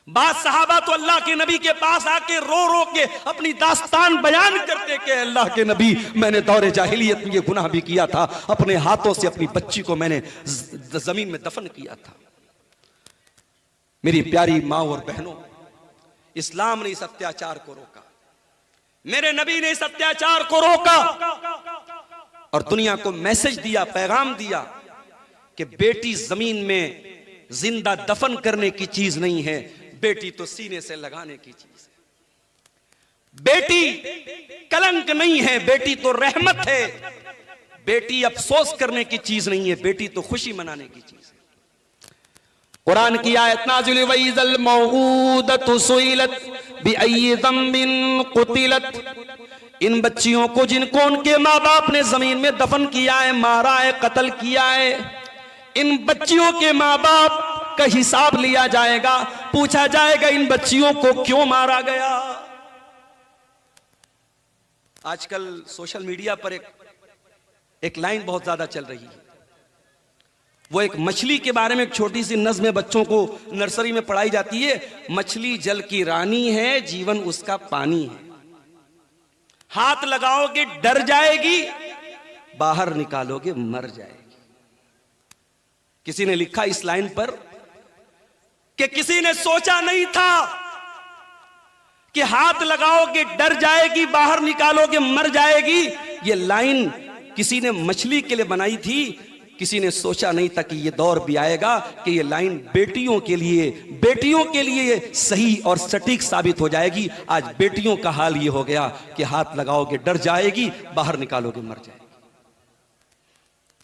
बाद सहाबा तो अल्लाह के नबी के पास आके रो रो के अपनी दास्तान बयान करते कि अल्लाह के नबी, मैंने दौरे जाहिलियत में ये गुनाह भी किया था, अपने हाथों से अपनी बच्ची को मैंने जमीन में दफन किया था। मेरी प्यारी माँ और बहनों, इस्लाम ने इस अत्याचार को रोका, मेरे नबी ने इस अत्याचार को रोका और दुनिया को मैसेज दिया, पैगाम दिया कि बेटी जमीन में जिंदा दफन करने की चीज नहीं है, बेटी तो सीने से लगाने की चीज है। बेटी कलंक नहीं है, बेटी तो रहमत है। बेटी अफसोस करने की चीज नहीं है, बेटी तो खुशी मनाने की चीज है। कुरान की आयत नाज़िल हुई, वइज़ल मौऊदतु सुइलत बिअय्यि ज़ंबिन क़ुतिलत। इन बच्चियों को जिनको उनके माँ बाप ने जमीन में दफन किया है, मारा है, कत्ल किया है, इन बच्चियों के माँ बाप का हिसाब लिया जाएगा, पूछा जाएगा इन बच्चियों को क्यों मारा गया। आजकल सोशल मीडिया पर एक लाइन बहुत ज्यादा चल रही है। वो एक मछली के बारे में एक छोटी सी नज़्म बच्चों को नर्सरी में पढ़ाई जाती है। मछली जल की रानी है, जीवन उसका पानी है, हाथ लगाओगे डर जाएगी, बाहर निकालोगे मर जाएगी। किसी ने लिखा इस लाइन पर कि किसी ने सोचा नहीं था कि हाथ लगाओगे डर जाएगी, बाहर निकालोगे मर जाएगी। ये लाइन किसी ने मछली के लिए बनाई थी। किसी ने सोचा नहीं था कि ये दौर भी आएगा कि ये लाइन बेटियों के लिए सही और सटीक साबित हो जाएगी। आज बेटियों का हाल ये हो गया कि हाथ लगाओगे डर जाएगी, बाहर निकालोगे मर जाएगी।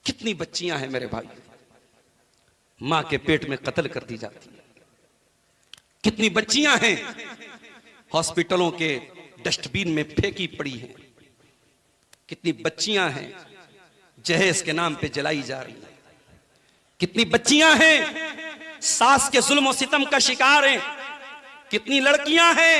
कितनी बच्चियां हैं मेरे भाई, मां के पेट में कत्ल कर दी जाती है। कितनी बच्चियां हैं हॉस्पिटलों के डस्टबिन में फेंकी पड़ी हैं। कितनी बच्चियां हैं जहेज के नाम पे जलाई जा रही हैं। कितनी बच्चियां हैं सास के जुल्म और सितम का शिकार हैं। कितनी लड़कियां हैं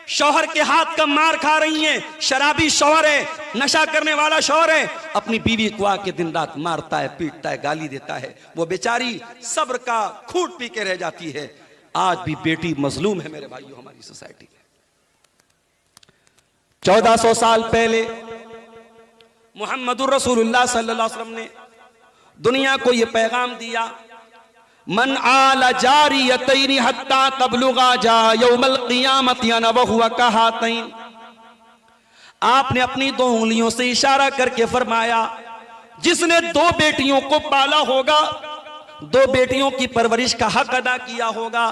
शौहर के हाथ का मार खा रही हैं। शराबी शौहर है, नशा करने वाला शौहर है, अपनी बीवी को आके दिन रात मारता है, पीटता है, गाली देता है। वो बेचारी सब्र का खूंट पी के रह जाती है। आज भी बेटी मजलूम है मेरे भाइयों हमारी सोसाइटी में। 1400 साल पहले मुहम्मदुर रसूलुल्लाह सल्लल्लाहु अलैहि वसल्लम ने दुनिया को यह पैगाम दिया, मन आला जारियतैन हत्ता तबलुगा जा यौमल क़ियामत याना वहुवा कहातैन। आपने अपनी 2 उंगलियों से इशारा करके फरमाया, जिसने 2 बेटियों को पाला होगा, 2 बेटियों की परवरिश का हक अदा किया होगा,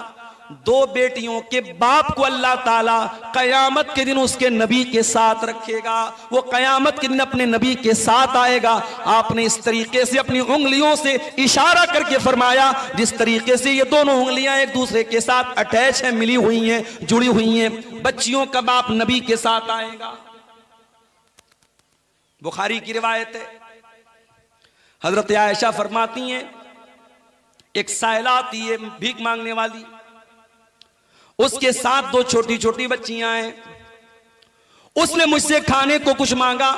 2 बेटियों के बाप को अल्लाह ताला कयामत के दिन उसके नबी के साथ रखेगा। वो कयामत के दिन अपने नबी के साथ आएगा। आपने इस तरीके से अपनी उंगलियों से इशारा करके फरमाया, जिस तरीके से ये दोनों उंगलियां एक दूसरे के साथ अटैच हैं, मिली हुई हैं, जुड़ी हुई हैं। बच्चियों का बाप नबी के साथ आएगा। बुखारी की रिवायत है, हजरत आयशा फरमाती हैं, एक साइला आती है भीख मांगने वाली, उसके साथ 2 छोटी छोटी बच्चियां हैं। उसने मुझसे खाने को कुछ मांगा,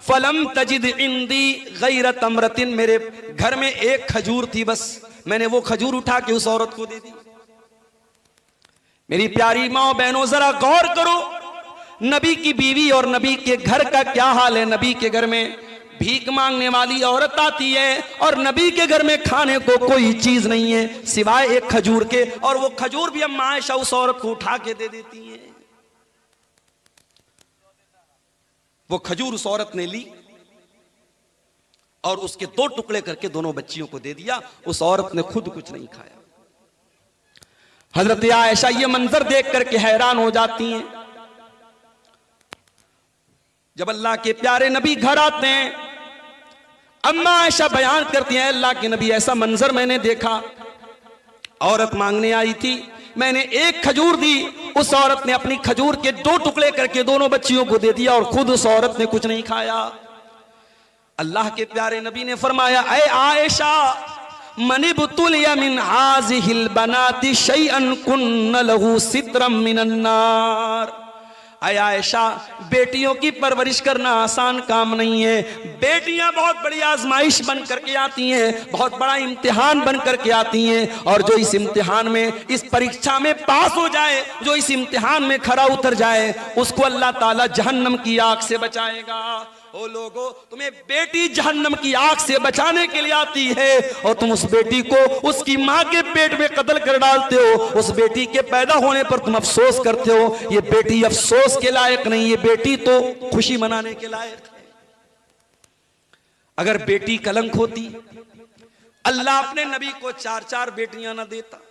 फलम तजिद इंदी गैर तमरतिन, मेरे घर में एक खजूर थी, बस मैंने वो खजूर उठा के उस औरत को दे दी। मेरी प्यारी माँ बहनों, जरा गौर करो, नबी की बीवी और नबी के घर का क्या हाल है। नबी के घर में भीख मांगने वाली औरत आती है और नबी के घर में खाने को कोई चीज नहीं है सिवाय एक खजूर के, और वो खजूर भी अम्मा आयशा उस औरत को उठा के दे देती हैं। वो खजूर उस औरत ने ली और उसके 2 टुकड़े करके दोनों बच्चियों को दे दिया। उस औरत ने खुद कुछ नहीं खाया। हजरत आयशा ये मंजर देख करके हैरान हो जाती हैं। जब अल्लाह के प्यारे नबी घर आते हैं, अम्मा आयशा बयान करती हैं, अल्लाह के नबी ऐसा मंजर मैंने देखा, औरत मांगने आई थी, मैंने एक खजूर दी, उस औरत ने अपनी खजूर के 2 टुकड़े करके दोनों बच्चियों को दे दिया और खुद उस औरत ने कुछ नहीं खाया। अल्लाह के प्यारे नबी ने फरमाया, ऐ आयशा मनिबतुलिया मिन हाज़िहिल बनाति शैअन कुन्न लहू सित्रम मिनन नार। अय आयशा, बेटियों की परवरिश करना आसान काम नहीं है। बेटियां बहुत बड़ी आजमाइश बन करके आती हैं, बहुत बड़ा इम्तिहान बन करके आती हैं, और जो इस इम्तिहान में, इस परीक्षा में पास हो जाए, जो इस इम्तिहान में खरा उतर जाए, उसको अल्लाह ताला जहन्नम की आग से बचाएगा। ओ लोगो, तुम्हें बेटी जहन्नम की आग से बचाने के लिए आती है, और तुम उस बेटी को उसकी माँ के पेट में कत्ल कर डालते हो। उस बेटी के पैदा होने पर तुम अफसोस करते हो। ये बेटी अफसोस के लायक नहीं, ये बेटी तो खुशी मनाने के लायक है। अगर बेटी कलंक होती, अल्लाह अपने नबी को 4-4 बेटियां ना देता।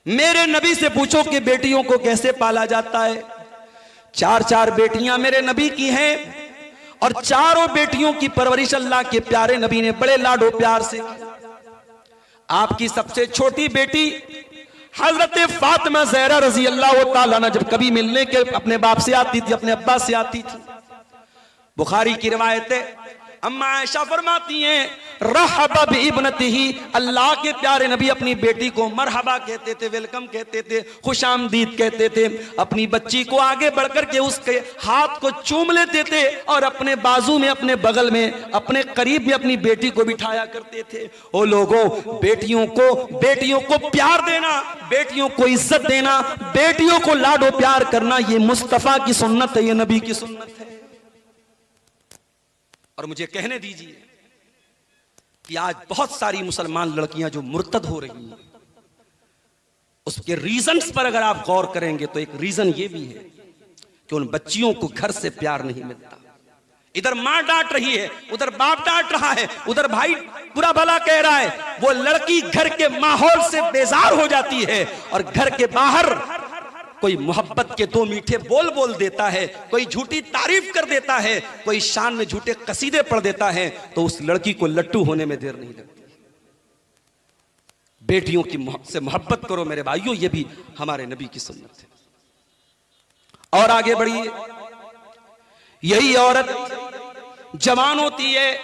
मेरे नबी से पूछो कि बेटियों को कैसे पाला जाता है। 4-4 बेटियां मेरे नबी की हैं, और चारों बेटियों की परवरिश अल्लाह के प्यारे नबी ने बड़े लाडो प्यार से की। आपकी सबसे छोटी बेटी हजरत फातिमा ज़हरा रजी अल्लाह ताला अन्हा जब कभी मिलने के अपने बाप से आती थी, अपने अब्बा से आती थी, बुखारी की रिवायत है, अम्मा आयशा फरमाती हैं, रहबा बिइब्नतिही, अल्लाह के प्यारे नबी अपनी बेटी को मरहबा कहते थे, वेलकम कहते थे, खुशामदीद कहते थे। अपनी बच्ची को आगे बढ़कर के उसके हाथ को चूम लेते थे, और अपने बाजू में, अपने बगल में, अपने करीब में अपनी बेटी को बिठाया करते थे। ओ लोगों, बेटियों को प्यार देना, बेटियों को इज्जत देना, बेटियों को लाडो प्यार करना, ये मुस्तफा की सुन्नत है, ये नबी की सुन्नत है। और मुझे कहने दीजिए कि आज बहुत सारी मुसलमान लड़कियां जो मुर्तद हो रही हैं, उसके रीजंस पर अगर आप गौर करेंगे तो एक रीजन ये भी है कि उन बच्चियों को घर से प्यार नहीं मिलता। इधर मां डांट रही है, उधर बाप डांट रहा है, उधर भाई बुरा भला कह रहा है। वो लड़की घर के माहौल से बेजार हो जाती है, और घर के बाहर कोई मोहब्बत के 2 मीठे बोल बोल देता है, कोई झूठी तारीफ कर देता है, कोई शान में झूठे कसीदे पढ़ देता है, तो उस लड़की को लट्टू होने में देर नहीं लगती। बेटियों की से मोहब्बत करो मेरे भाइयों, ये भी हमारे नबी की सुन्नत है। और आगे बढ़िए, यही औरत जवान होती है,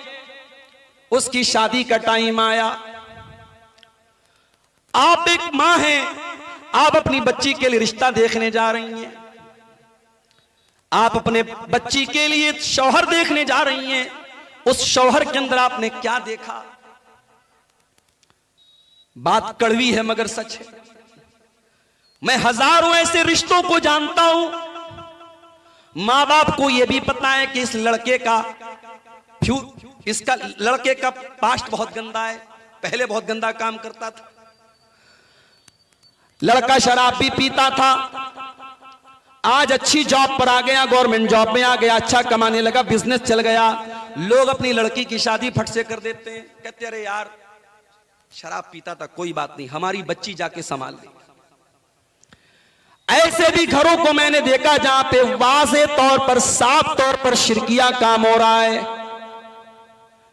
उसकी शादी का टाइम आया, आप एक मां हैं, आप अपनी बच्ची के लिए रिश्ता देखने जा रही हैं, आप अपने बच्ची के लिए शौहर देखने जा रही हैं। उस शौहर के अंदर आपने क्या देखा? बात कड़वी है मगर सच है। मैं हजारों ऐसे रिश्तों को जानता हूं, मां बाप को यह भी पता है कि इस लड़के का लड़के का पास्ट बहुत गंदा है, पहले बहुत गंदा काम करता था, लड़का शराब भी पीता था, आज अच्छी जॉब पर आ गया, गवर्नमेंट जॉब में आ गया, अच्छा कमाने लगा, बिजनेस चल गया। लोग अपनी लड़की की शादी फट से कर देते हैं, कहते अरे यार शराब पीता था, कोई बात नहीं, हमारी बच्ची जाके संभाल लेगी। ऐसे भी घरों को मैंने देखा जहां पे वाज़े तौर पर, साफ तौर पर शिरकिया काम हो रहा है,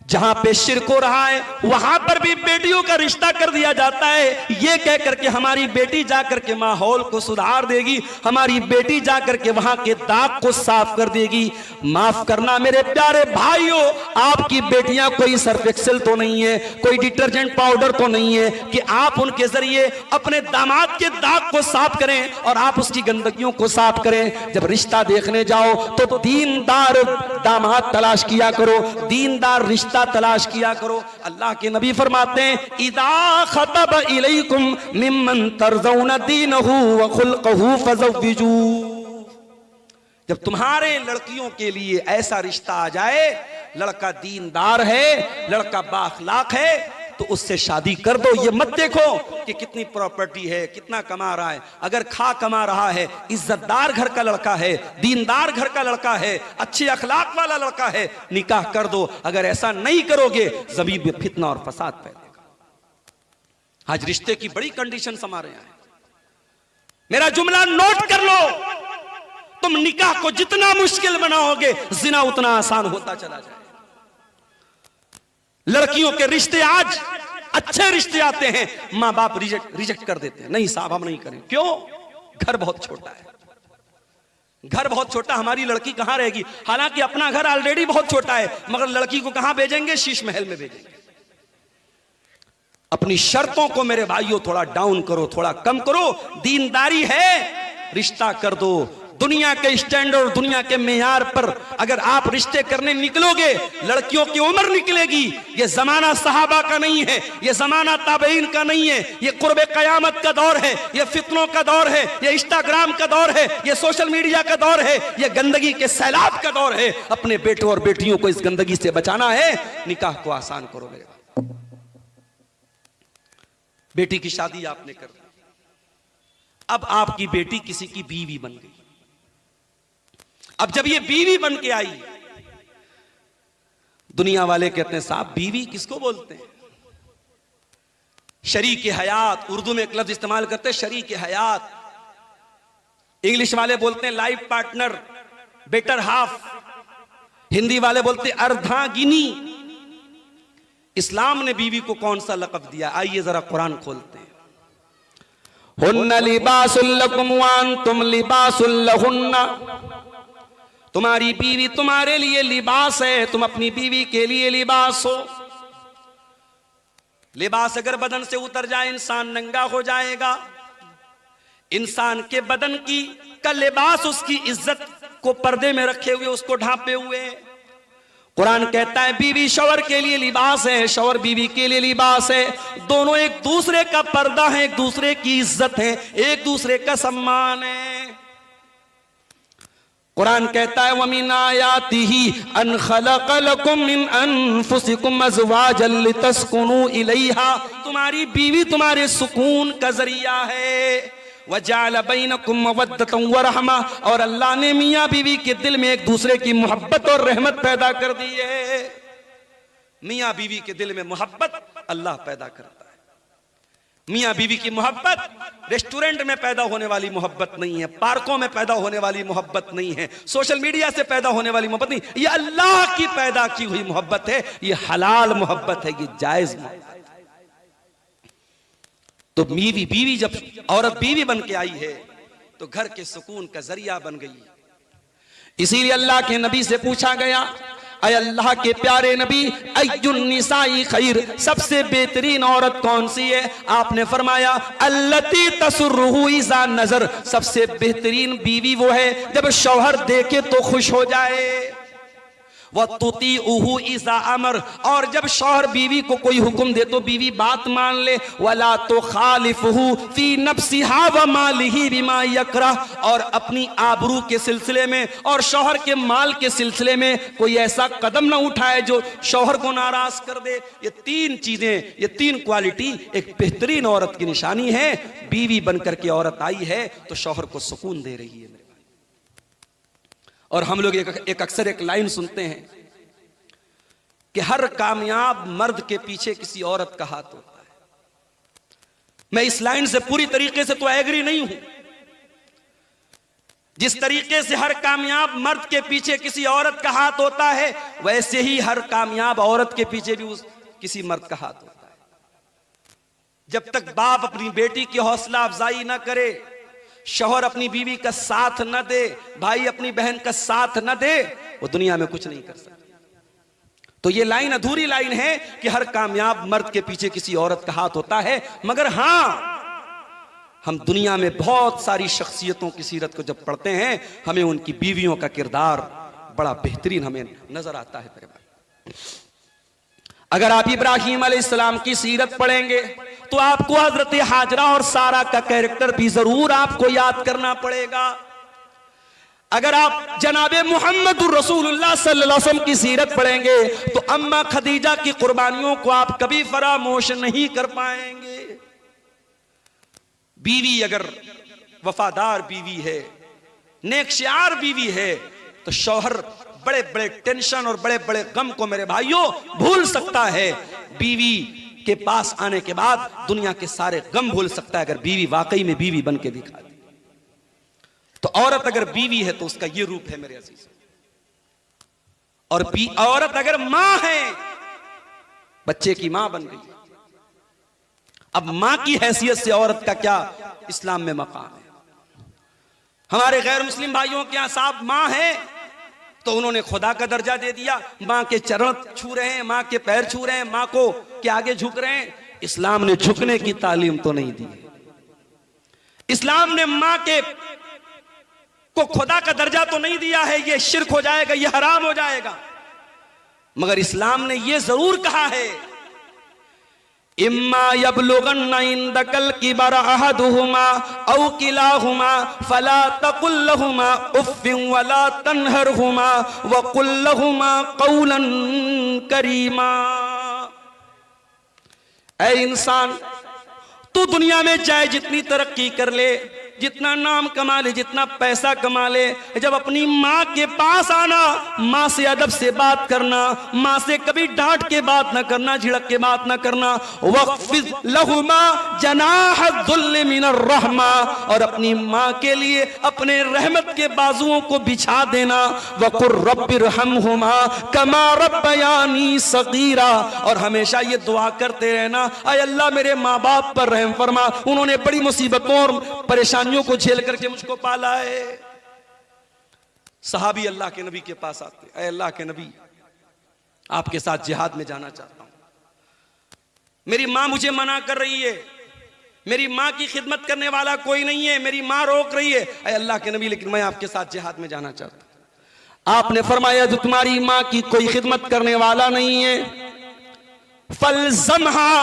जहां पे शिरक हो रहा है वहां पर भी बेटियों का रिश्ता कर दिया जाता है, ये कह करके हमारी बेटी जाकर के माहौल को सुधार देगी, हमारी बेटी जाकर के वहां के दाग को साफ कर देगी। माफ करना मेरे प्यारे भाइयों, आपकी बेटियां कोई सर्फ एक्सेल तो नहीं है, कोई डिटर्जेंट पाउडर तो नहीं है कि आप उनके जरिए अपने दामाद के दाग को साफ करें और आप उसकी गंदगियों को साफ करें। जब रिश्ता देखने जाओ तो दीनदार दामाद तलाश किया करो, दीनदार रिश्ता तलाश किया करो। अल्लाह के नबी फरमाते हैं, इदा खतब इलैकुम मिम्मन तरज़ौना दीनहु व खुल्क़हु फज़व्विजू। जब तुम्हारे लड़कियों के लिए ऐसा रिश्ता आ जाए, लड़का दीनदार है, लड़का बाअखलाक है, तो उससे शादी कर दो। ये मत देखो कि कितनी प्रॉपर्टी है, कितना कमा रहा है। अगर खा कमा रहा है, इज्जतदार घर का लड़का है, दीनदार घर का लड़का है, अच्छे अखलाक वाला लड़का है, निकाह कर दो। अगर ऐसा नहीं करोगे ज़मीन में फितना और फसाद फैलेगा। आज रिश्ते की बड़ी कंडीशन हमारे यहाँ है। मेरा जुमला नोट कर लो, तुम निकाह को जितना मुश्किल बनाओगे जिना उतना आसान होता चला जाए। लड़कियों के रिश्ते आज अच्छे रिश्ते आते हैं, मां बाप रिजेक्ट कर देते हैं, नहीं साहब हम नहीं करें। क्यों? घर बहुत छोटा है, घर बहुत छोटा, हमारी लड़की कहां रहेगी। हालांकि अपना घर ऑलरेडी बहुत छोटा है, मगर लड़की को कहां भेजेंगे? शीश महल में भेजेंगे। अपनी शर्तों को मेरे भाइयों थोड़ा डाउन करो, थोड़ा कम करो। दीनदारी है, रिश्ता कर दो। दुनिया के स्टैंडर्ड और दुनिया के मेयार पर अगर आप रिश्ते करने निकलोगे, लड़कियों की उम्र निकलेगी। ये जमाना सहाबा का नहीं है, ये जमाना ताबईन का नहीं है, ये कुर्बे कयामत का दौर है, ये फितनों का दौर है, ये इंस्टाग्राम का दौर है, ये सोशल मीडिया का दौर है, ये गंदगी के सैलाब का दौर है। अपने बेटों और बेटियों को इस गंदगी से बचाना है, निकाह को आसान करो मेरे भाई। बेटी की शादी आपने कर दी, अब आपकी बेटी किसी की बीवी बन गई। अब जब ये बीवी बन के आई, दुनिया वाले कहते हैं साहब बीवी किसको बोलते हैं? शरीक हयात, उर्दू में एक लफ्ज इस्तेमाल करते हैं शरीक हयात, इंग्लिश वाले बोलते हैं life partner, better half, Hindi वाले बोलते हैं अर्धांगिनी। इस्लाम ने बीवी को कौन सा लक़ब दिया? आइए जरा कुरान खोलते हैं। हुन्ना लिबासुल लकुम व अंतुम लिबासुल लहुन्ना, तुम्हारी बीवी तुम्हारे लिए लिबास है, तुम अपनी बीवी के लिए लिबास हो। लिबास अगर बदन से उतर जाए इंसान नंगा हो जाएगा। इंसान के बदन की का लिबास उसकी इज्जत को पर्दे में रखे हुए, उसको ढांपे हुए। कुरान कहता है बीवी शौहर के लिए लिबास है, शौहर बीवी के लिए लिबास है। दोनों एक दूसरे का पर्दा है, एक दूसरे की इज्जत है, एक दूसरे का सम्मान है। कुरान कहता है वमिन आयातिही अन खलक़ लकुम मिन अनफुसिकुम अज़वाजन लितस्कुनू इलैहा, तुम्हारी बीवी तुम्हारे सुकून का जरिया है। वजअल बैनकुम मवद्दतन व रहमा, और अल्लाह ने मियाँ बीवी के दिल में एक दूसरे की मोहब्बत और रहमत पैदा कर दी है। मियाँ बीवी के दिल में मोहब्बत अल्लाह पैदा करता है। मियाँ बीवी की मोहब्बत रेस्टोरेंट में पैदा होने वाली मोहब्बत नहीं है, पार्कों में पैदा होने वाली मोहब्बत नहीं है, सोशल मीडिया से पैदा होने वाली मोहब्बत नहीं, ये अल्लाह की पैदा की हुई मोहब्बत है, ये हलाल मोहब्बत है, ये जायज मोहब्बत है। तो बीवी जब औरत बीवी बन के आई है तो घर के सुकून का जरिया बन गई। इसीलिए अल्लाह के नबी से पूछा गया, अय अल्लाह के प्यारे नबी अय्युन निसाई खैर, सबसे बेहतरीन औरत कौन सी है? आपने फरमाया अल्लती तसुर्रुहु इज़ा नज़र, सबसे बेहतरीन बीवी वो है जब शौहर देखे तो खुश हो जाए। वह तुतीउहु इज़ा अमर, और जब शौहर बीवी को कोई हुक्म दे तो बीवी बात मान ले। वला तुखालिफुहु फी नफ्सिहा व मालिही बिमा यकरा, और अपनी आबरू के सिलसिले में और शौहर के माल के सिलसिले में कोई ऐसा कदम ना उठाए जो शौहर को नाराज कर दे। ये तीन चीजें, ये तीन क्वालिटी एक बेहतरीन औरत की निशानी है। बीवी बनकर के औरत आई है तो शौहर को सुकून दे रही है। और हम लोग एक अक्सर एक लाइन सुनते हैं कि हर कामयाब मर्द के पीछे किसी औरत का हाथ होता है। मैं इस लाइन से पूरी तरीके से तो एग्री नहीं हूं। जिस तरीके से हर कामयाब मर्द के पीछे किसी औरत का हाथ होता है, वैसे ही हर कामयाब औरत के पीछे भी किसी मर्द का हाथ होता है। जब तक बाप अपनी बेटी की हौसला अफजाई ना करे, शौहर अपनी बीवी का साथ न दे, भाई अपनी बहन का साथ न दे, वो दुनिया में कुछ नहीं कर सकता। तो ये लाइन अधूरी लाइन है कि हर कामयाब मर्द के पीछे किसी औरत का हाथ होता है। मगर हां, हम दुनिया में बहुत सारी शख्सियतों की सीरत को जब पढ़ते हैं, हमें उनकी बीवियों का किरदार बड़ा बेहतरीन हमें नजर आता है। मेरे भाई, अगर आप इब्राहिम अलैहिस्सलाम की सीरत पढ़ेंगे तो आपको हजरत हाजरा और सारा का कैरेक्टर भी जरूर आपको याद करना पड़ेगा। अगर आप जनाबे मोहम्मद रसूलुल्लाह सल्लल्लाहु अलैहि वसल्लम की सीरत पढ़ेंगे तो अम्मा खदीजा की कुर्बानियों को आप कभी फरामोश नहीं कर पाएंगे। बीवी अगर वफादार बीवी है, नेकशार बीवी है, तो शौहर बड़े बड़े टेंशन और बड़े बड़े गम को मेरे भाइयों भूल सकता है। बीवी के पास आने के बाद दुनिया के सारे गम भूल सकता है, अगर बीवी वाकई में बीवी बन के दिखा दी। तो औरत अगर बीवी है तो उसका यह रूप है मेरे अजीज। और औरत अगर मां है, बच्चे की मां बन गई, अब मां की हैसियत से औरत का क्या इस्लाम में मकाम है। हमारे गैर मुस्लिम भाइयों के यहां साहब मां है तो उन्होंने खुदा का दर्जा दे दिया, मां के चरण छू रहे हैं, मां के पैर छू रहे हैं, मां को के आगे झुक रहे हैं। इस्लाम ने झुकने की तालीम तो नहीं दी। इस्लाम ने मां के को खुदा का दर्जा तो नहीं दिया है, ये शिर्क हो जाएगा, ये हराम हो जाएगा। मगर इस्लाम ने ये जरूर कहा है, इम्मा यबलुगन्ना इंदकल किबर अहदुहुमा औ किलाहुमा फला तकुल लहुमा उफ्फिन वला तनहरहुमा वकुल लहुमा कौलन करीमा। ऐ इंसान, तू दुनिया में चाहे जितनी तरक्की कर ले, जितना नाम कमा ले, जितना पैसा कमा ले, जब अपनी माँ के पास आना, माँ से अदब से बात करना, माँ से कभी डांट के बात ना करना, झिड़क के बात ना करना। वक़्फ़िज़ लहुमा जनाह ज़ुल्ल मिनर रहमा, और अपनी माँ के लिए अपने रहमत के बाजुओं को बिछा देना। वक़ुर रब्बिरहमहुमा कमा रब्बयानी सगीरा, और हमेशा ये दुआ करते रहना, ऐ अल्लाह मेरे माँ बाप पर रहम फरमा, उन्होंने बड़ी मुसीबतों और परेशानियों को झेल करके मुझको पाला है। सहाबी अल्लाह के नबी के पास आते, ऐ अल्लाह के नबी, आपके साथ जिहाद में जाना चाहता हूं, मेरी मां मुझे मना कर रही है, मेरी मां की खिदमत करने वाला कोई नहीं है, मेरी मां रोक रही है। ऐ अल्लाह के नबी, लेकिन मैं आपके साथ जिहाद में जाना चाहता हूं। आपने फरमाया, जो तुम्हारी मां की कोई खिदमत करने वाला नहीं है, फलजमहा,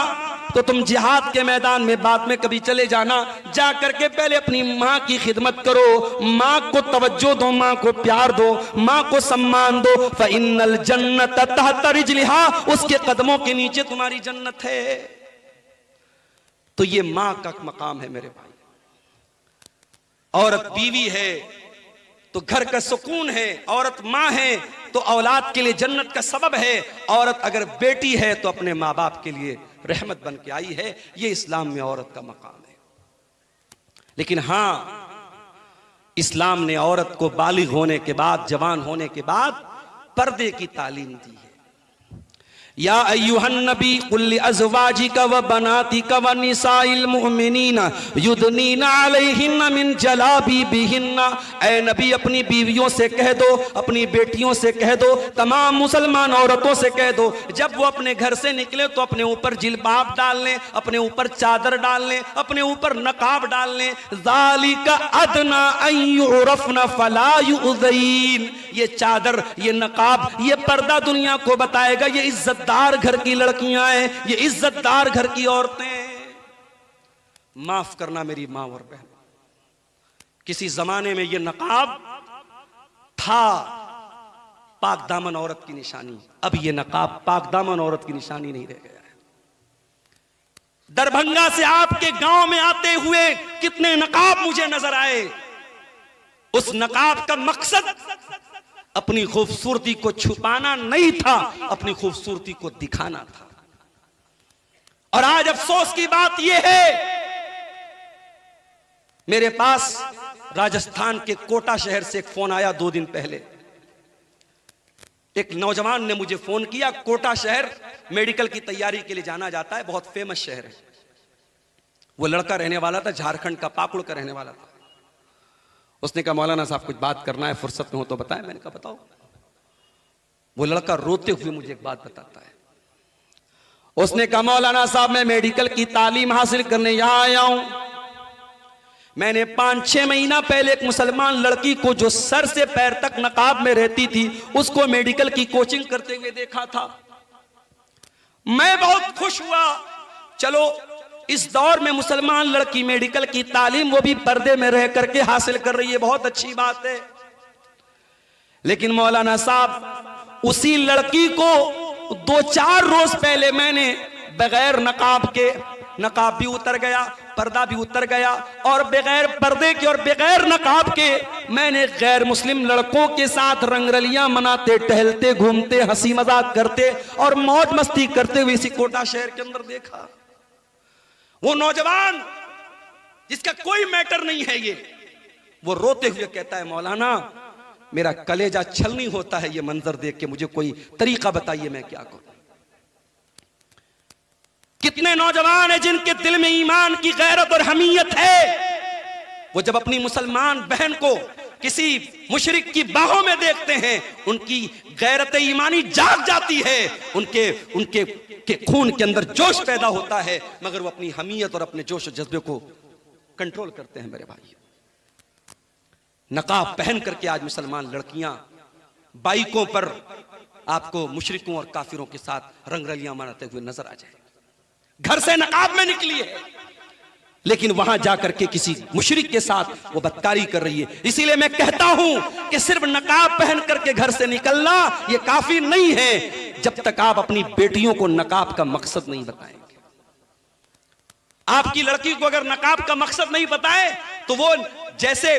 तो तुम जिहाद के मैदान में बाद में कभी चले जाना, जा करके पहले अपनी माँ की खिदमत करो, माँ को तवज्जो दो, माँ को प्यार दो, माँ को सम्मान दो। फ़इन्नल जन्नत तहत रिजलिहा, उसके कदमों के नीचे तुम्हारी जन्नत है। तो ये माँ का मकाम है मेरे भाई। औरत बीवी है तो घर का सुकून है, औरत माँ है तो औलाद के लिए जन्नत का सबब है, औरत अगर बेटी है तो अपने माँ बाप के लिए रहमत बन के आई है। ये इस्लाम में औरत का मकाम है। लेकिन हां, इस्लाम ने औरत को बालिग होने के बाद, जवान होने के बाद पर्दे की तालीम दी है। या अय्युहन नबी कुल लिअज़वाजिका व बनातिका व निसाइल मुमिनीना युदनीना अलैहिन्ना मिन जलाबिबिहिन्ना। ऐ नबी, अपनी बीवियों से कह दो, अपनी बेटियों से कह दो, तमाम मुसलमान औरतों से कह दो, जब वो अपने घर से निकले तो अपने ऊपर जिलबाब डाल लें, अपने ऊपर चादर डाल लें, अपने ऊपर नकाब डाल लें। ज़ालिका अदना अन युरफ़ना फला युज़ीन। ये चादर, ये नकाब, ये पर्दा दुनिया को बताएगा ये इज्जतदार घर की लड़कियां हैं, ये इज्जतदार घर की औरतें। माफ करना मेरी मां और बहन, किसी जमाने में ये नकाब था पाक दामन औरत की निशानी, अब ये नकाब पाक दामन औरत की निशानी नहीं रह गया है। दरभंगा से आपके गांव में आते हुए कितने नकाब मुझे नजर आए। उस नकाब का मकसद अपनी खूबसूरती को छुपाना नहीं था, अपनी खूबसूरती को दिखाना था। और आज अफसोस की बात यह है, मेरे पास राजस्थान के कोटा शहर से एक फोन आया 2 दिन पहले। एक नौजवान ने मुझे फोन किया। कोटा शहर मेडिकल की तैयारी के लिए जाना जाता है, बहुत फेमस शहर है। वो लड़का रहने वाला था झारखंड का, पाकुड़ का रहने वाला था। उसने कहा, मौलाना साहब कुछ बात करना है, फुर्सत में हो तो बताएं। मैंने कहा बताओ। वो लड़का रोते हुए मुझे एक बात बताता है। उसने कहा, मौलाना साहब मैं मेडिकल की तालीम हासिल करने यहां आया हूं। मैंने 5-6 महीना पहले एक मुसलमान लड़की को, जो सर से पैर तक नकाब में रहती थी, उसको मेडिकल की कोचिंग करते हुए देखा था। मैं बहुत खुश हुआ। चलो, इस दौर में मुसलमान लड़की मेडिकल की तालीम, वो भी पर्दे में रह करके हासिल कर रही है, बहुत अच्छी बात है। लेकिन मौलाना साहब, उसी लड़की को 2-4 रोज पहले मैंने बगैर नकाब के, नकाब भी उतर गया, पर्दा भी उतर गया, और बगैर पर्दे के और बगैर नकाब के मैंने गैर मुस्लिम लड़कों के साथ रंगरलियां मनाते, टहलते, घूमते, हंसी मजाक करते और मौज मस्ती करते हुए इसी कोटा शहर के अंदर देखा। वो नौजवान जिसका कोई मैटर नहीं है ये, वो रोते हुए कहता है, मौलाना मेरा कलेजा छलनी होता है ये मंजर देख के, मुझे कोई तरीका बताइए मैं क्या करूं। कितने नौजवान हैं जिनके दिल में ईमान की गैरत और हमीयत है, वो जब अपनी मुसलमान बहन को किसी मुशरिक की बाहों में देखते हैं, उनकी गैरत ईमानी जाग जाती है, उनके के खून के अंदर जोश पैदा होता है, मगर वो अपनी हमीयत और अपने जोश और जज्बे को कंट्रोल करते हैं। मेरे भाई, नकाब पहन करके आज मुसलमान लड़कियां बाइकों पर आपको मुशरिकों और काफिरों के साथ रंगरलियां मनाते हुए नजर आ जाए। घर से नकाब में निकली है, लेकिन वहां जाकर के किसी मुशरिक के साथ वो बदकारी कर रही है। इसीलिए मैं कहता हूं कि सिर्फ नकाब पहन करके घर से निकलना ये काफी नहीं है, जब तक आप अपनी बेटियों को नकाब का मकसद नहीं बताएंगे। आपकी लड़की को अगर नकाब का मकसद नहीं बताए तो वो, जैसे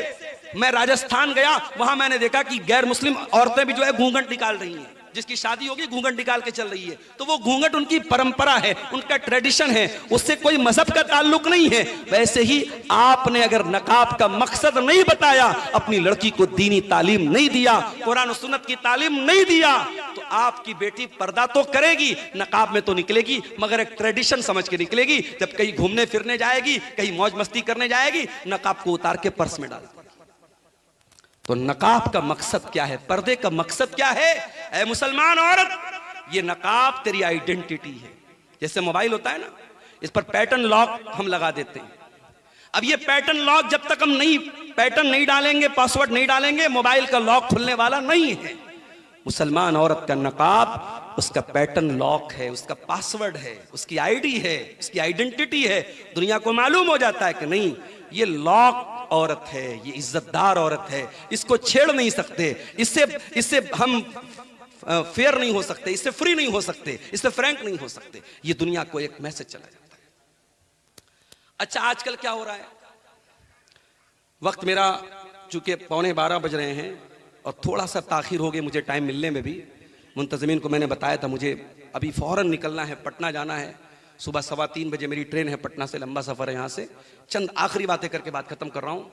मैं राजस्थान गया, वहां मैंने देखा कि गैर मुस्लिम औरतें भी जो है घूंघट निकाल रही हैं। जिसकी शादी होगी घूंघट निकाल के चल रही है, तो वो घूंघट उनकी परंपरा है, उनका ट्रेडिशन है, उससे कोई मजहब का ताल्लुक नहीं है। वैसे ही आपने अगर नकाब का मकसद नहीं बताया, अपनी लड़की को दीनी तालीम नहीं दिया, कुरान और सुन्नत की तालीम नहीं दिया, तो आपकी बेटी पर्दा तो करेगी, नकाब में तो निकलेगी, मगर एक ट्रेडिशन समझ के निकलेगी। जब कहीं घूमने फिरने जाएगी, कहीं मौज मस्ती करने जाएगी, नकाब को उतार के पर्स में डाल। तो नकाब का मकसद क्या है, पर्दे का मकसद क्या है? ऐ मुसलमान औरत, ये नकाब तेरी आइडेंटिटी है। जैसे मोबाइल होता है ना, इस पर पैटर्न लॉक हम लगा देते हैं। अब ये पैटर्न लॉक जब तक हम पैटर्न नहीं डालेंगे, पासवर्ड नहीं डालेंगे, मोबाइल का लॉक खुलने वाला नहीं है। मुसलमान औरत का नकाब उसका पैटर्न लॉक है, उसका पासवर्ड है, उसकी आईडी है, उसकी आइडेंटिटी है। दुनिया को मालूम हो जाता है कि नहीं, ये लॉक औरत है, ये इज्जतदार औरत है, इसको छेड़ नहीं सकते, इससे हम फेयर नहीं हो सकते, इससे फ्री नहीं हो सकते, इससे फ्रैंक नहीं हो सकते। ये दुनिया को एक मैसेज चला जाता है। अच्छा, आजकल क्या हो रहा है, वक्त मेरा चूंकि 11:15 बज रहे हैं और थोड़ा सा ताखिर हो गई मुझे टाइम मिलने में भी। मुंतज़िमीन को मैंने बताया था मुझे अभी फौरन निकलना है, पटना जाना है। सुबह 3:15 बजे मेरी ट्रेन है पटना से, लंबा सफर है यहाँ से। चंद आखिरी बातें करके बात खत्म कर रहा हूं।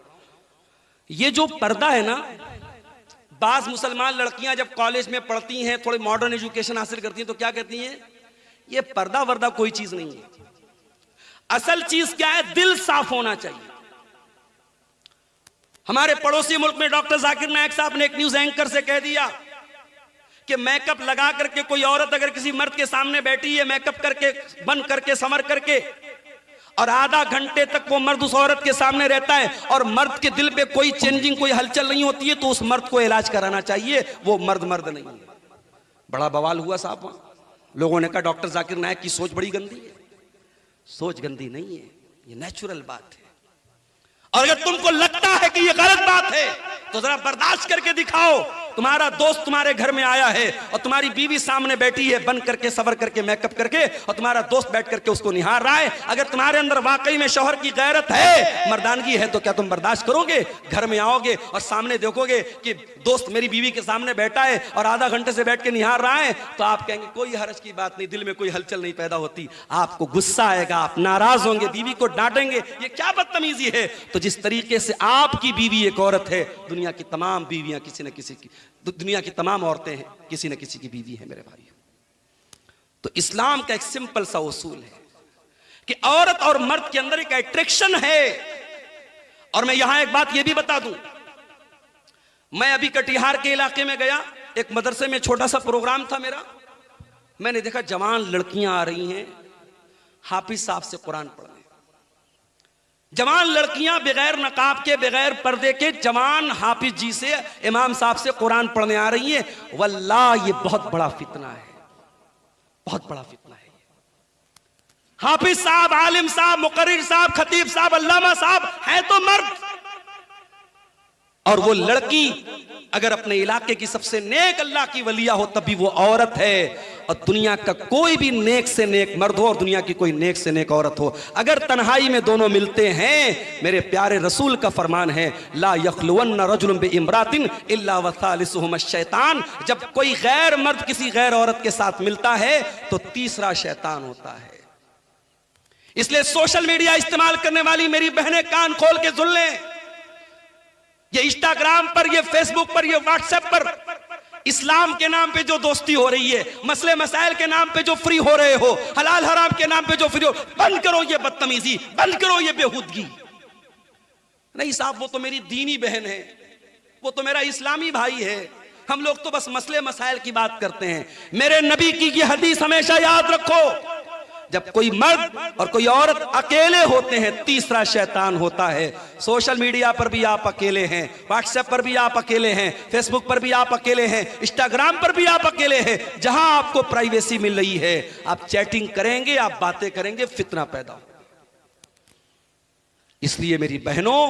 ये जो पर्दा है ना, बाज मुसलमान लड़कियां जब कॉलेज में पढ़ती हैं, थोड़ी मॉडर्न एजुकेशन हासिल करती हैं, तो क्या कहती हैं, ये पर्दा वर्दा कोई चीज नहीं है। असल चीज क्या है, दिल साफ होना चाहिए। हमारे पड़ोसी मुल्क में डॉक्टर जाकिर नायक साहब ने एक न्यूज एंकर से कह दिया कि मेकअप लगा करके कोई औरत अगर किसी मर्द के सामने बैठी है, मेकअप करके, बन करके, संवर करके, और आधा घंटे तक वो मर्द उस औरत के सामने रहता है और मर्द के दिल पे कोई चेंजिंग, कोई हलचल नहीं होती है, तो उस मर्द को इलाज कराना चाहिए, वो मर्द नहीं है। बड़ा बवाल हुआ साहब वहां। लोगों ने कहा डॉक्टर जाकिर नायक की सोच बड़ी गंदी है। सोच गंदी नहीं है, ये नेचुरल बात है। और अगर तुमको लगता है कि ये गलत बात है तो जरा बर्दाश्त करके दिखाओ। तुम्हारा दोस्त तुम्हारे घर में आया है और तुम्हारी बीवी सामने बैठी है बन करके, सवर करके, मेकअप करके, और तुम्हारा दोस्त बैठ करके उसको निहार रहा है। अगर तुम्हारे अंदर वाकई में शौहर की गैरत है, मर्दानगी है, तो क्या तुम बर्दाश्त करोगे? घर में आओगे और सामने देखोगे कि दोस्त मेरी बीवी के सामने बैठा है और आधा घंटे से बैठ के निहार रहा है, तो आप कहेंगे कोई हर्ज की बात नहीं, दिल में कोई हलचल नहीं पैदा होती। आपको गुस्सा आएगा, आप नाराज होंगे, बीवी को डांटेंगे, ये क्या बदतमीजी है। तो जिस तरीके से आपकी बीवी एक औरत है, दुनिया की तमाम बीवियां किसी न किसी की, दुनिया की तमाम औरतें हैं किसी न किसी की बीवी है मेरे भाई। तो इस्लाम का एक सिंपल सा उसूल है कि औरत और मर्द के अंदर एक अट्रैक्शन है। और मैं यहां एक बात यह भी बता दूं, मैं अभी कटिहार के इलाके में गया, एक मदरसे में छोटा सा प्रोग्राम था मेरा। मैंने देखा जवान लड़कियां आ रही हैं हाफिज साहब से कुरान पढ़ने। जवान लड़कियां बगैर नकाब के, बगैर पर्दे के, जवान हाफिज जी से, इमाम साहब से कुरान पढ़ने आ रही हैं। वल्लाह ये बहुत बड़ा फितना है, बहुत बड़ा फितना है। हाफिज साहब, आलिम साहब, मुकर्रिर साहब, खतीब साहब, अल्लामा साहब हैं तो मर्द, और वो लड़की अगर अपने इलाके की सबसे नेक अल्लाह की वलिया हो तब भी वो औरत है। और दुनिया का कोई भी नेक से नेक मर्द हो और दुनिया की कोई नेक से नेक औरत हो, अगर तन्हाई में दोनों मिलते हैं, मेरे प्यारे रसूल का फरमान है, ला यखलुवन्न रजुलुन बिइम्रातिन इल्ला वसालिसुहुम शैतान। जब कोई गैर मर्द किसी गैर औरत के साथ मिलता है तो तीसरा शैतान होता है। इसलिए सोशल मीडिया इस्तेमाल करने वाली मेरी बहनें कान खोल के सुन लें, ये इंस्टाग्राम पर, ये फेसबुक पर, ये व्हाट्सएप पर इस्लाम के नाम पे जो दोस्ती हो रही है, मसले मसाइल के नाम पे जो फ्री हो रहे हो, हलाल हराम के नाम पे जो फ्री हो, बंद करो ये बदतमीजी, बंद करो ये बेहूदगी। नहीं साहब, वो तो मेरी दीनी बहन है, वो तो मेरा इस्लामी भाई है। हम लोग तो बस मसले मसाइल की बात करते हैं। मेरे नबी की ये हदीस हमेशा याद रखो, जब कोई मर्द और कोई औरत अकेले होते हैं तीसरा शैतान होता है। सोशल मीडिया पर भी आप अकेले हैं, व्हाट्सएप पर भी आप अकेले हैं, फेसबुक पर भी आप अकेले हैं, इंस्टाग्राम पर भी आप अकेले हैं। जहां आपको प्राइवेसी मिल रही है आप चैटिंग करेंगे, आप बातें करेंगे, फितना पैदा हो। इसलिए मेरी बहनों,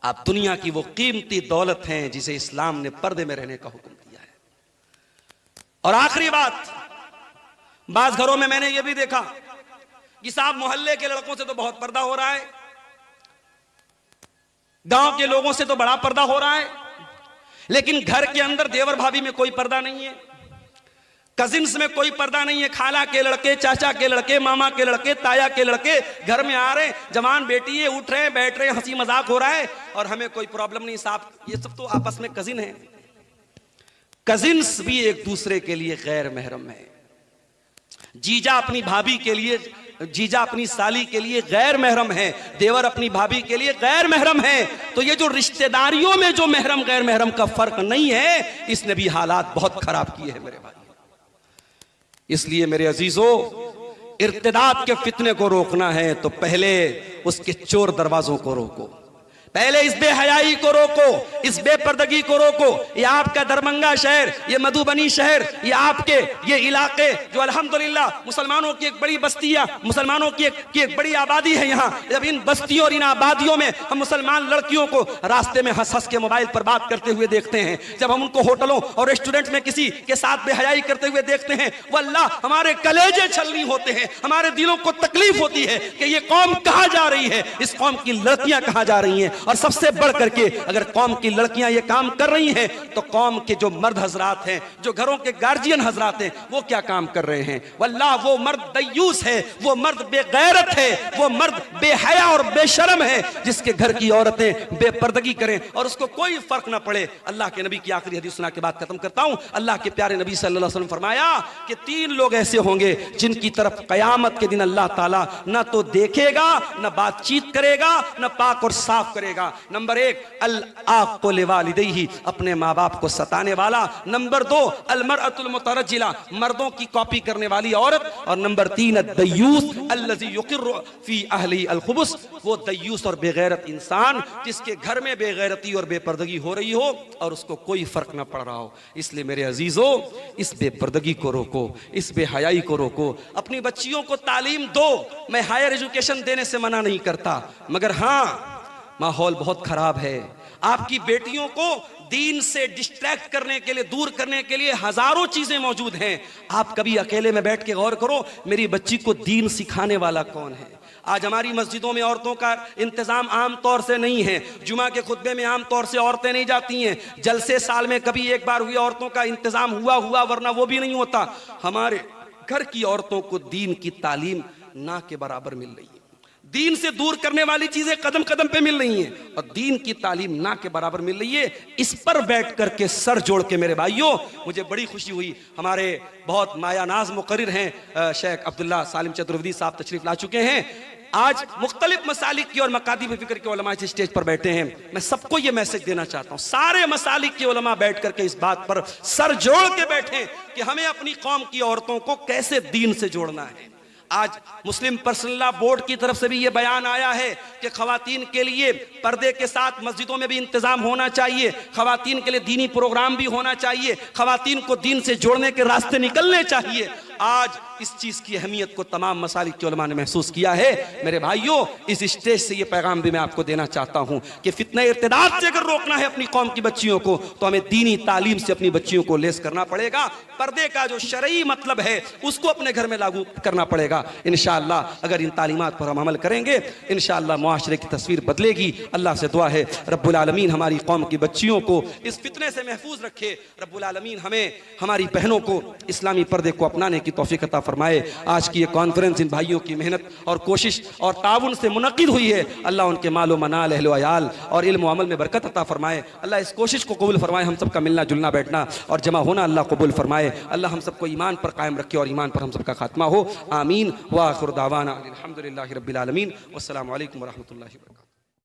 आप दुनिया की वो कीमती दौलत हैं जिसे इस्लाम ने पर्दे में रहने का हुक्म दिया है। और आखिरी बात, बाज घरों में मैंने ये भी देखा कि साहब मोहल्ले के लड़कों से तो बहुत पर्दा हो रहा है, गांव के लोगों से तो बड़ा पर्दा हो रहा है, लेकिन घर के अंदर देवर भाभी में कोई पर्दा नहीं है, कजिन्स में कोई पर्दा नहीं है। खाला के लड़के, चाचा के लड़के, मामा के लड़के, ताया के लड़के घर में आ रहे, जवान बेटी है, उठ रहे, बैठ रहे, हंसी मजाक हो रहा है और हमें कोई प्रॉब्लम नहीं। साहब ये सब तो आपस में कजिन है। कजिन्स भी एक दूसरे के लिए गैर महरम है। जीजा अपनी भाभी के लिए, जीजा अपनी साली के लिए गैर महरम है, देवर अपनी भाभी के लिए गैर महरम है। तो ये जो रिश्तेदारियों में जो महरम गैर महरम का फर्क नहीं है, इसने भी हालात बहुत खराब किए हैं मेरे भाई। इसलिए मेरे अजीजों, इर्तिदाद के फितने को रोकना है तो पहले उसके चोर दरवाजों को रोको, पहले इस बेहयाई को रोको, इस बेपर्दगी को रोको। ये आपका दरभंगा शहर, ये मधुबनी शहर, ये आपके ये इलाके जो अल्हम्दुलिल्लाह मुसलमानों की एक बड़ी बस्तियां, मुसलमानों की एक बड़ी आबादी है यहाँ। जब इन बस्तियों और इन आबादियों में हम मुसलमान लड़कियों को रास्ते में हंस हंस के मोबाइल पर बात करते हुए देखते हैं, जब हम उनको होटलों और रेस्टोरेंट में किसी के साथ बेहयाई करते हुए देखते हैं, वल्लाह हमारे कलेजे छलनी होते हैं, हमारे दिलों को तकलीफ होती है कि ये कौम कहां जा रही है, इस कौम की लड़कियां कहां जा रही हैं। और सबसे बढ़ करके अगर कौम की लड़कियां ये काम कर रही हैं तो कौम के जो मर्द हजरात हैं, जो घरों के गार्जियन हजरात हैं, वो क्या काम कर रहे हैं। वल्लाह वो मर्द दयूस है, वो मर्द बेगैरत है, वो मर्द बेहया और बेशरम है जिसके घर की औरतें बेपर्दगी करें और उसको कोई फर्क ना पड़े। अल्लाह के नबी की आखिरी हदीस सुना के बाद खत्म करता हूं। अल्लाह के प्यारे नबी सल्लल्लाहु अलैहि वसल्लम फरमाया कि 3 लोग ऐसे होंगे जिनकी तरफ कयामत के दिन अल्लाह ताला ना तो देखेगा, ना बातचीत करेगा, ना पाक और साफ करेगा। नंबर 1 अल-आक़ु लिवालिदैहि, अपने माँ बाप को सताने वाला। नंबर 2 अल-मरअतुल मुतरज्जिला, मर्दों की कॉपी करने वाली औरत। और नंबर 3 अद-दय्यूस अल्लज़ी युक़िर्रु फ़ी अहलिही अल-ख़ुबुस, वो दय्यूस और बेगैरत इंसान जिसके घर में बेगैरती और बेपर्दगी हो रही हो और उसको कोई फर्क ना पड़ रहा हो। इसलिए मेरे अजीजों, इस बेपर्दगी को रोको, इस बेहयाई को रोको। अपनी बच्चियों को तालीम दो, मैं हायर एजुकेशन देने से मना नहीं करता, मगर हाँ माहौल बहुत खराब है। आपकी बेटियों को दीन से डिस्ट्रैक्ट करने के लिए, दूर करने के लिए हजारों चीजें मौजूद हैं। आप कभी अकेले में बैठ के गौर करो, मेरी बच्ची को दीन सिखाने वाला कौन है। आज हमारी मस्जिदों में औरतों का इंतजाम आम तौर से नहीं है, जुमा के खुतबे में आम तौर से औरतें नहीं जाती हैं, जलसे साल में कभी एक बार हुई औरतों का इंतजाम हुआ, वरना वो भी नहीं होता। हमारे घर की औरतों को दीन की तालीम ना के बराबर मिल रही है। दीन से दूर करने वाली चीजें कदम कदम पे मिल रही हैं और दीन की तालीम ना के बराबर मिल रही है। इस पर बैठ करके सर जोड़ के मेरे भाइयों, मुझे बड़ी खुशी हुई। हमारे बहुत मायानाज मुकर्रिर हैं शेख अब्दुल्ला सालिम चतुर्वेदी साहब तशरीफ ला चुके हैं। आज मुख्तलिफ मसालिक की और मकादिब फिक्र के उलमा इस स्टेज पर बैठे हैं। मैं सबको ये मैसेज देना चाहता हूँ, सारे मसालिक के उलमा बैठ करके इस बात पर सर जोड़ के बैठे कि हमें अपनी कौम की औरतों को कैसे दीन से जोड़ना है। आज मुस्लिम पर्सनल लॉ बोर्ड की तरफ से भी यह बयान आया है कि खवातीन के लिए पर्दे के साथ मस्जिदों में भी इंतजाम होना चाहिए, खवातीन के लिए दीनी प्रोग्राम भी होना चाहिए, खवातीन को दीन से जोड़ने के रास्ते निकलने चाहिए। आज इस चीज की अहमियत को तमाम मसालिक के उलमा ने महसूस किया है। मेरे भाइयों, इस स्टेज से ये पैगाम भी मैं आपको देना चाहता हूं कि फितना इर्तिदाद से अगर रोकना है अपनी कौम की बच्चियों को तो हमें दीनी तालीम से अपनी बच्चियों को लेस करना पड़ेगा। पर्दे का जो शरई मतलब है उसको अपने घर में लागू करना पड़ेगा। इंशाअल्लाह अगर इन तालीमात पर हम अमल करेंगे, इंशाअल्लाह मुआशरे की तस्वीर बदलेगी। अल्लाह से दुआ है रब्बुल आलमीन हमारी कौम की बच्चियों को इस फितने से महफूज रखे। रब्बुल आलमीन हमें हमारी बहनों को इस्लामी पर्दे को अपनाने की तौफीक अता फरमाए। आज की ये कॉन्फ्रेंस इन भाइयों की मेहनत और कोशिश और ताउन से मुनक़िद हुई है। अल्लाह उनके मालो मनाल अहलो अयाल और इल्म व अमल में बरकत अता फरमाए। अल्लाह इस कोशिश को कबूल फरमाए, हम सबका मिलना जुलना बैठना और जमा होना अल्लाह कबूल फरमाए। अल्लाह हम सबको ईमान पर कायम रखे और ईमान पर हम सबका खात्मा हो। आमीन व आखिर दावाना अल्हम्दुलिल्लाहि रब्बिल आलमीन। वस्सलामु अलैकुम व रहमतुल्लाहि व बरकातुहू।